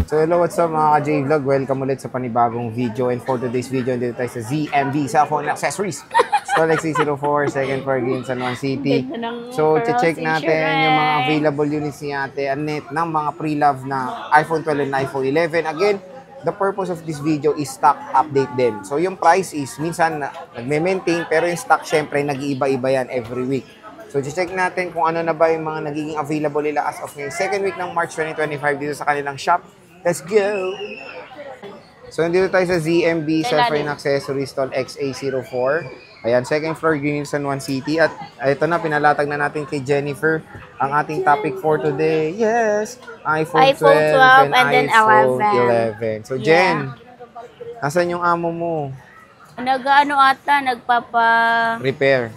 So hello, what's up mga ka-J-Vlog? Welcome ulit sa panibagong video. And for today's video, dito tayo sa ZMB, Cellphone and Accessories. Stall X804, second floor again, San Juan City. So, check natin yung mga available units ni Ate Annette ng mga pre-love na iPhone 12 and iPhone 11. Again, the purpose of this video is stock update din. So, yung price is minsan nagme-maintain, pero yung stock syempre nag-iiba-iba yan every week. So, check natin kung ano na ba yung mga nagiging available nila as of ngayon. Second week ng March 2025 dito sa kanilang shop. Let's go! So, nandito tayo sa ZMB, Cellphone Accessories, Stall XA04. Ayan, second floor, Green San Juan City. At ito na, pinalatag na natin kay Jennifer ang ating topic for today. Yes! iPhone 12 and then iPhone 11. So, Jen, nasan yung amo mo? Nag-ano ata, Repair.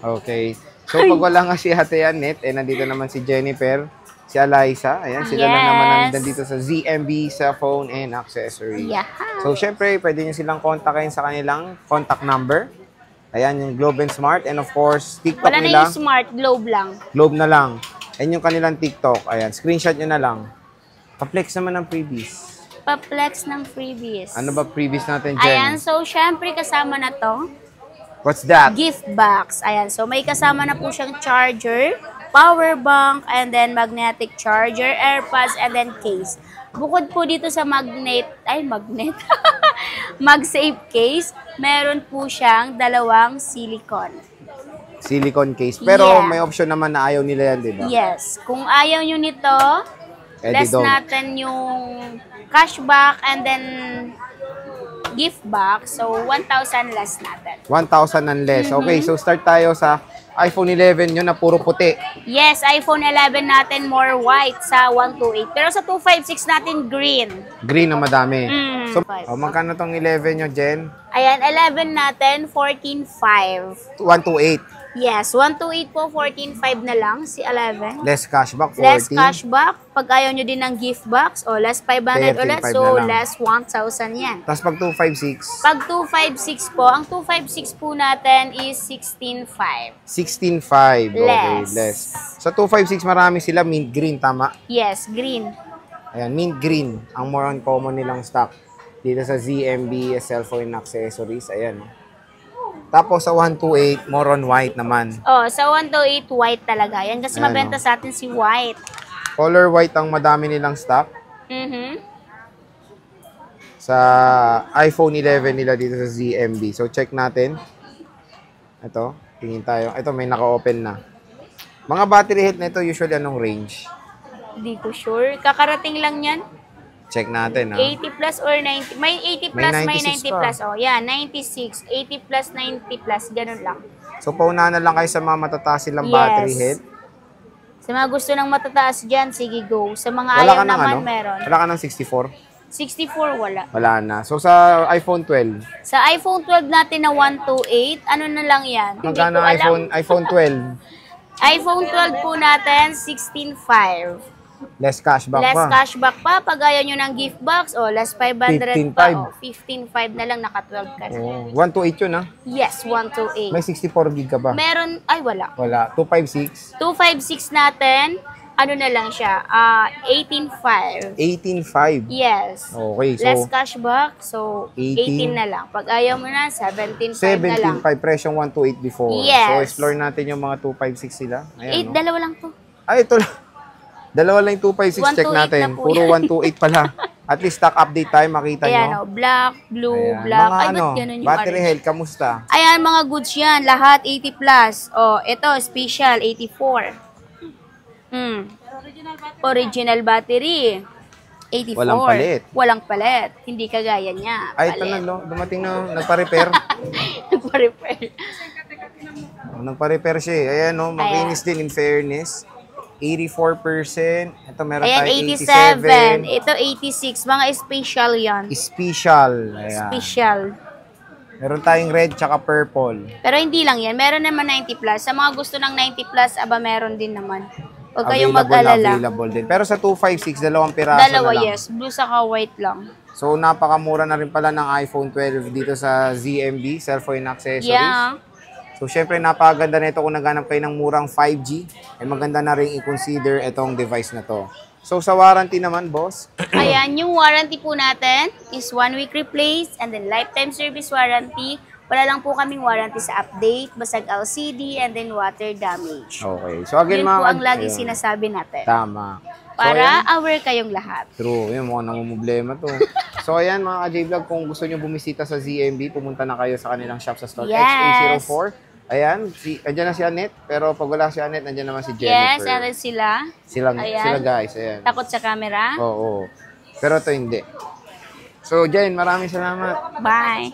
Okay. So, pag wala nga si Ate Annette, nandito naman si Jennifer, si Eliza. Ayan, sila lang naman nandito sa ZMB, Cellphone and Accessories. Yeah. So, syempre, pwede nyo silang kontakin sa kanilang contact number. Ayan, yung Globe and Smart. And of course, TikTok wala nila. Wala na yung Smart, Globe lang. Globe na lang. Ayan yung kanilang TikTok. Ayan, screenshot nyo na lang. Pa-flex naman ng freebies. Pa-flex ng freebies. Ano ba freebies natin, Jen? Ayan, so syempre kasama na to. What's that? Gift box. Ayan, so may kasama na po siyang charger, power bank, and then magnetic charger, AirPods, and then case. Bukod po dito sa MagSafe case, meron po siyang dalawang silicone case. Pero may option naman na ayaw nila yan, di ba? Yes. Kung ayaw nyo nito, less natin yung cashback and then gift box. So, 1,000 less natin. 1,000 and less. Okay, so start tayo sa iPhone 11 yun na puro puti. Yes, iPhone 11 natin more white sa 128. Pero sa 256 natin green. Green na madami. So, magkano tong 11 nyo, Jen? Ayan, 11 natin, 14,500. 128. Yes, 128 po, 14,500 na lang si 11. Less cashback, 14. Less cashback. Pag ayaw nyo din ng gift box, less 500 ulit. So, less 1,000 yan. Tapos pag 256? Pag 256 po, ang 256 po natin is 16,500. 16,500. Okay, less. Sa 256, marami sila mint green, tama? Yes, green. Ayan, mint green. Ang more uncommon nilang stock. Dito sa ZMB, Cellphone Accessories. Ayan. Tapos sa 128, more on white naman. Sa 128, white talaga. Yan kasi mabenta sa atin si white. Color white ang madami nilang stock. Sa iPhone 11 nila dito sa ZMB. So, check natin. Ito, tingin tayo. Ito, may naka-open na. Mga battery health na ito, usually anong range? Hindi ko sure. Kakarating lang yan. Check natin, ha? 80 plus or 90. May 80 plus, may 90 plus. Yeah, 96. 80 plus, 90 plus. Ganun lang. So, paunahan na lang kayo sa mga matataas silang battery health. Sa mga gusto ng matataas dyan, sige go. Sa mga ayaw naman, meron. Wala ka ng 64? 64, wala. Wala na. So, sa iPhone 12? Sa iPhone 12 natin na 128, ano na lang yan? Magkano iPhone 12? iPhone 12 po natin, 16,500. Less cashback pa. Less cashback pa. Pag ayaw nyo ng gift box, less 500 pa. 15,500 na lang, naka-12 ka na. 128 yun, ha? Yes, 128. May 64 gig ka ba? Meron, wala. Wala. 256? 256 natin, ano na lang siya, 18,500. 18,500? Yes. Okay, so less cashback, so 18 na lang. Pag ayaw mo na, 17,500 na lang. 17,500, presyong 128 before. Yes. So, explore natin yung mga 256 sila. Ayan, dalawa lang to. Ay, ito lang. Dalawa lang yung 256, check natin. Puro 128 pala. At least stock update tayo, makita nyo. Ayan, black, blue, black. Mga ba't ganun yung battery orange? health, kamusta? Ayan, mga goods yan. Lahat 80 plus. Ito, special, 84. Original battery. 84. Walang palit. Walang palit. Hindi kagaya niya. Ay, ito na, dumating na, nagpa-repair. Nagpa-repair. Nagpa-repair siya eh. Ayan, makinis din in fairness. 84%. Ito, meron tayo 87. Ito, 86. Mga special yan. Special. Ayan. Special. Meron tayong red tsaka purple. Pero hindi lang yan. Meron naman 90 plus. Sa mga gusto ng 90 plus, meron din naman. Huwag kayong mag-alala. Available din. Pero sa 256, dalawang piraso na lang. Yes. Blue saka white lang. So, napakamura na rin pala ng iPhone 12 dito sa ZMB, Cellphone Accessories. Yeah. So, syempre, napakaganda nito kung naghanap kayo ng murang 5G. Ay maganda na rin i-consider itong device na to. So, sa warranty naman, boss? Ayan, yung warranty po natin is 1 week replace and then lifetime service warranty. Wala lang po kaming warranty sa update, basag LCD, and then water damage. Okay. So, again, Yun mga po ang lagi ayun. sinasabi natin. Tama. So, Para ayan. aware kayong lahat. True. Yun, mukhang namumblema to. So, ayan, mga ka-J-Vlog, kung gusto nyo bumisita sa ZMB, pumunta na kayo sa kanilang shop sa store Yes. XA04. Ayan, andyan na si Annette, pero pag wala si Annette, andyan naman si Yes, Jennifer. and then sila. Ayan. Sila guys, ayan. Takot sa camera. Oo. Pero ito hindi. So, Jen, maraming salamat. Bye.